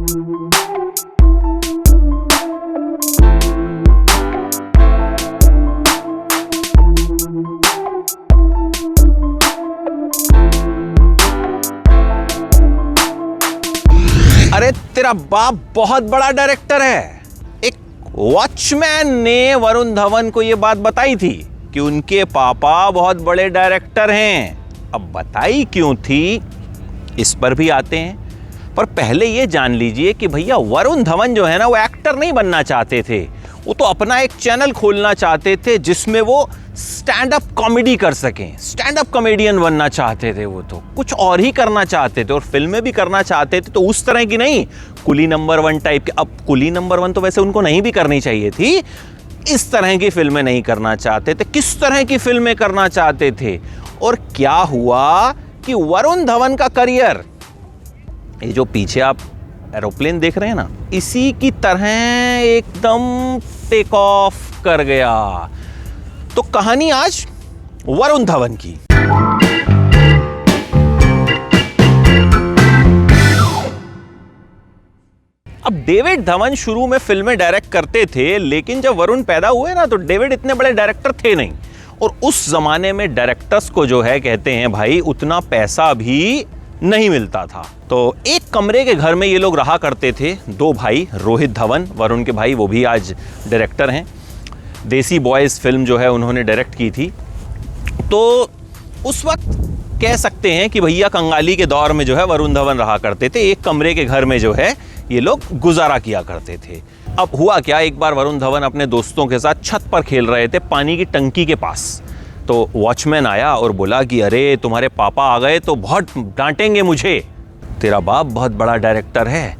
अरे तेरा बाप बहुत बड़ा डायरेक्टर है। एक वॉचमैन ने वरुण धवन को यह बात बताई थी कि उनके पापा बहुत बड़े डायरेक्टर हैं। अब बताई क्यों थी इस पर भी आते हैं, पर पहले ये जान लीजिए कि भैया वरुण धवन जो है ना, वो एक्टर नहीं बनना चाहते थे। वो तो अपना एक चैनल खोलना चाहते थे जिसमें वो स्टैंड अप कॉमेडी कर सकें, स्टैंड अप कॉमेडियन बनना चाहते थे। वो तो कुछ और ही करना चाहते थे और फिल्में भी करना चाहते थे, तो उस तरह की नहीं, कुली नंबर 1 टाइप के। अब कुली नंबर 1 तो वैसे उनको नहीं भी करनी चाहिए थी, इस तरह की फिल्में नहीं करना चाहते थे। किस तरह की फिल्में करना चाहते थे? और क्या हुआ कि वरुण धवन का करियर, ये जो पीछे आप एरोप्लेन देख रहे हैं ना, इसी की तरह एकदम टेक ऑफ कर गया। तो कहानी आज वरुण धवन की। अब डेविड धवन शुरू में फिल्में डायरेक्ट करते थे, लेकिन जब वरुण पैदा हुए ना, तो डेविड इतने बड़े डायरेक्टर थे नहीं। और उस जमाने में डायरेक्टर्स को जो है, कहते हैं भाई, उतना पैसा भी नहीं मिलता था। तो एक कमरे के घर में ये लोग रहा करते थे, 2 भाई, रोहित धवन वरुण के भाई, वो भी आज डायरेक्टर हैं। देसी बॉयज़ फिल्म जो है उन्होंने डायरेक्ट की थी। तो उस वक्त कह सकते हैं कि भैया कंगाली के दौर में जो है वरुण धवन रहा करते थे। एक कमरे के घर में जो है ये लोग गुजारा किया करते थे। अब हुआ क्या, एक बार वरुण धवन अपने दोस्तों के साथ छत पर खेल रहे थे, पानी की टंकी के पास। तो वॉचमैन आया और बोला कि अरे तुम्हारे पापा आ गए तो बहुत डांटेंगे मुझे, तेरा बाप बहुत बड़ा डायरेक्टर है।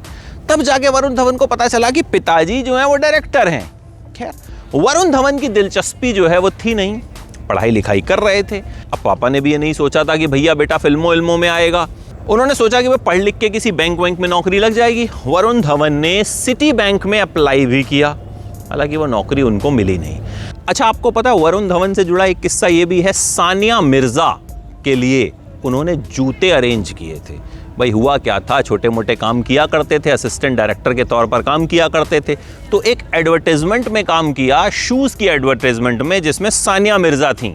तब जाके वरुण धवन को पता चला कि पिताजी जो हैं वो डायरेक्टर हैं। खैर, वरुण धवन की दिलचस्पी जो है वो थी नहीं, पढ़ाई लिखाई कर रहे थे। अब पापा ने भी ये नहीं सोचा था कि भैया बेटा फिल्मों में आएगा। उन्होंने सोचा कि वो पढ़ लिख के किसी बैंक में नौकरी लग जाएगी। वरुण धवन ने सिटी बैंक में अप्लाई भी किया, हालांकि वो नौकरी उनको मिली नहीं। अच्छा, आपको पता है वरुण धवन से जुड़ा एक किस्सा ये भी है, सानिया मिर्जा के लिए उन्होंने जूते अरेंज किए थे। भाई हुआ क्या था, छोटे मोटे काम किया करते थे, असिस्टेंट डायरेक्टर के तौर पर काम किया करते थे। तो एक एडवर्टाइजमेंट में काम किया, शूज़ की एडवर्टाइजमेंट में, जिसमें सानिया मिर्जा थी।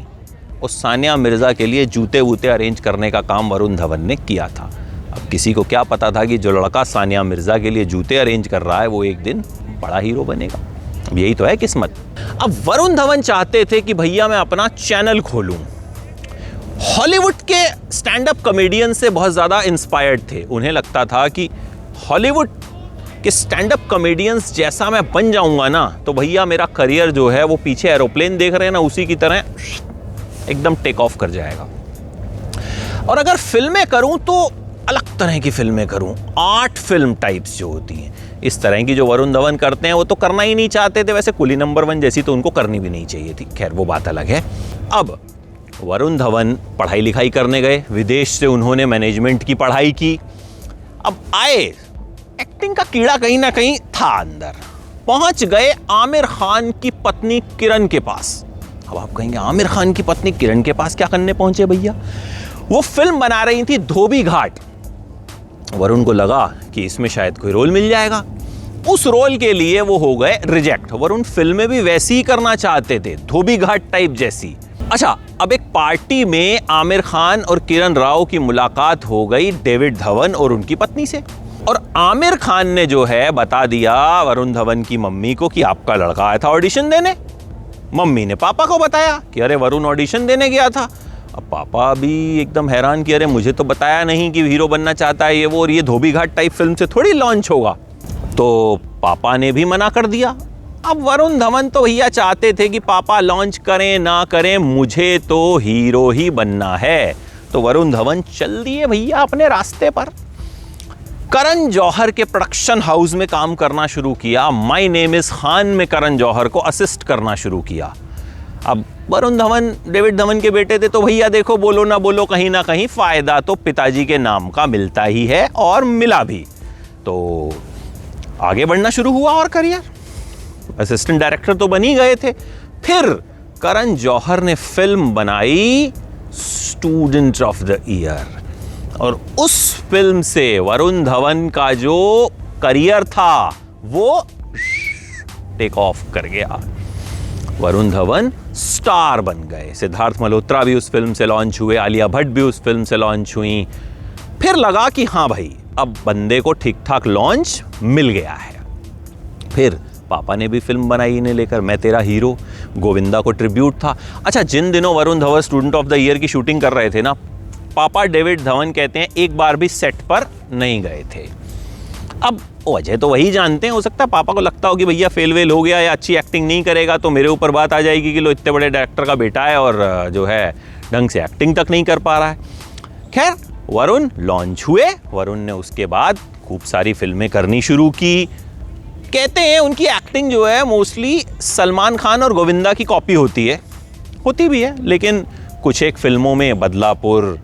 उस सानिया मिर्जा के लिए जूते वूते अरेंज करने का काम वरुण धवन ने किया था। अब किसी को क्या पता था कि जो लड़का सानिया मिर्जा के लिए जूते अरेंज कर रहा है वो एक दिन बड़ा हीरो बनेगा। अब यही तो है किस्मत। अब वरुण धवन चाहते थे कि भैया मैं अपना चैनल खोलूं। हॉलीवुड के स्टैंड अप कॉमेडियन से बहुत ज़्यादा इंस्पायर्ड थे। उन्हें लगता था कि हॉलीवुड के स्टैंड अप कॉमेडियंस जैसा मैं बन जाऊंगा ना, तो भैया मेरा करियर जो है वो पीछे एरोप्लेन देख रहे हैं ना, उसी की तरह एकदम टेक ऑफ कर जाएगा। और अगर फिल्में करूं तो अलग तरह की फिल्में करूं, आर्ट फिल्म टाइप्स जो होती हैं। इस तरह की जो वरुण धवन करते हैं वो तो करना ही नहीं चाहते थे। वैसे कुली नंबर 1 जैसी तो उनको करनी भी नहीं चाहिए थी, खैर वो बात अलग है। अब वरुण धवन पढ़ाई लिखाई करने गए, विदेश से उन्होंने मैनेजमेंट की पढ़ाई की। अब आए, एक्टिंग का कीड़ा कहीं ना कहीं था अंदर। पहुंच गए आमिर खान की पत्नी किरण के पास। अब आप कहेंगे आमिर खान की पत्नी किरण के पास क्या करने पहुंचे भैया? वो फिल्म बना रही थी धोबी घाट। वरुण को लगा कि इसमें शायद कोई रोल मिल जाएगा। उस रोल के लिए वो हो गए रिजेक्ट। वरुण फिल्में भी वैसी ही करना चाहते थे, धोबी घाट टाइप जैसी। अच्छा, अब एक पार्टी में आमिर खान और किरण राव की मुलाकात हो गई डेविड धवन और उनकी पत्नी से। और आमिर खान ने जो है बता दिया वरुण धवन की मम्मी को कि आपका लड़का आया था ऑडिशन देने। मम्मी ने पापा को बताया कि अरे वरुण ऑडिशन देने गया था। अब पापा भी एकदम हैरान कि अरे मुझे तो बताया नहीं कि हीरो बनना चाहता है ये वो, और ये धोबी घाट टाइप फिल्म से थोड़ी लॉन्च होगा। तो पापा ने भी मना कर दिया। अब वरुण धवन तो भैया चाहते थे कि पापा लॉन्च करें ना करें, मुझे तो हीरो ही बनना है। तो वरुण धवन चल दिए भैया अपने रास्ते पर। करण जौहर के प्रोडक्शन हाउस में काम करना शुरू किया। माय नेम इज खान में करण जौहर को असिस्ट करना शुरू किया। अब वरुण धवन डेविड धवन के बेटे थे, तो भैया देखो बोलो ना बोलो, कहीं ना कहीं फायदा तो पिताजी के नाम का मिलता ही है, और मिला भी। तो आगे बढ़ना शुरू हुआ और करियर, असिस्टेंट डायरेक्टर तो बन ही गए थे। फिर करण जौहर ने फिल्म बनाई स्टूडेंट ऑफ द ईयर, और उस फिल्म से वरुण धवन का जो करियर था वो टेक ऑफ कर गया। वरुण धवन स्टार बन गए, सिद्धार्थ मल्होत्रा भी उस फिल्म से लॉन्च हुए, आलिया भट्ट भी उस फिल्म से लॉन्च हुई। फिर लगा कि हाँ भाई अब बंदे को ठीक ठाक लॉन्च मिल गया है। फिर पापा ने भी फिल्म बनाई इन्हें लेकर, मैं तेरा हीरो, गोविंदा को ट्रिब्यूट था। अच्छा, जिन दिनों Varun Dhawan student of the year की शूटिंग कर रहे थे ना, पापा डेविड धवन कहते हैं एक बार भी सेट पर नहीं गए थे। अब वजह तो वही जानते हैं, हो सकता है पापा को लगता हो कि भैया फेल वेल हो गया या अच्छी एक्टिंग नहीं करेगा तो मेरे ऊपर बात आ जाएगी कि लो इतने बड़े डायरेक्टर का बेटा है और जो है ढंग से एक्टिंग तक नहीं कर पा रहा है। खैर, वरुण लॉन्च हुए। वरुण ने उसके बाद खूब सारी फिल्में करनी शुरू की। कहते हैं उनकी एक्टिंग जो है मोस्टली सलमान खान और गोविंदा की कॉपी होती भी है, लेकिन कुछ एक फिल्मों में, बदलापुर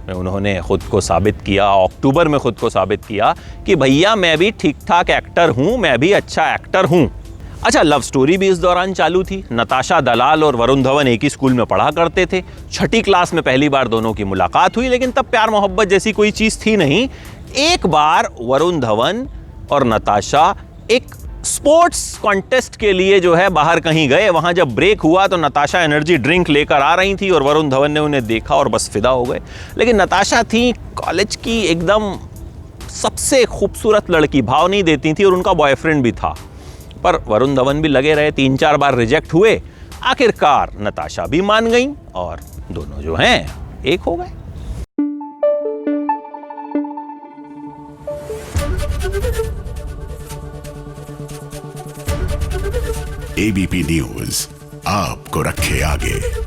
में उन्होंने खुद को साबित किया, अक्टूबर में खुद को साबित किया कि भैया मैं भी ठीक ठाक एक्टर हूं, मैं भी अच्छा एक्टर हूं। अच्छा, लव स्टोरी भी इस दौरान चालू थी। नताशा दलाल और वरुण धवन एक ही स्कूल में पढ़ा करते थे। 6ठी क्लास में पहली बार दोनों की मुलाकात हुई, लेकिन तब प्यार मोहब्बत जैसी कोई चीज़ थी नहीं। एक बार वरुण धवन और नताशा एक स्पोर्ट्स कॉन्टेस्ट के लिए जो है बाहर कहीं गए। वहां जब ब्रेक हुआ तो नताशा एनर्जी ड्रिंक लेकर आ रही थी और वरुण धवन ने उन्हें देखा और बस फिदा हो गए। लेकिन नताशा थी कॉलेज की एकदम सबसे खूबसूरत लड़की, भाव नहीं देती थी और उनका बॉयफ्रेंड भी था। पर वरुण धवन भी लगे रहे, 3-4 बार रिजेक्ट हुए। आखिरकार नताशा भी मान गई और दोनों जो हैं एक हो गए। एबीपी न्यूज आपको रखे आगे।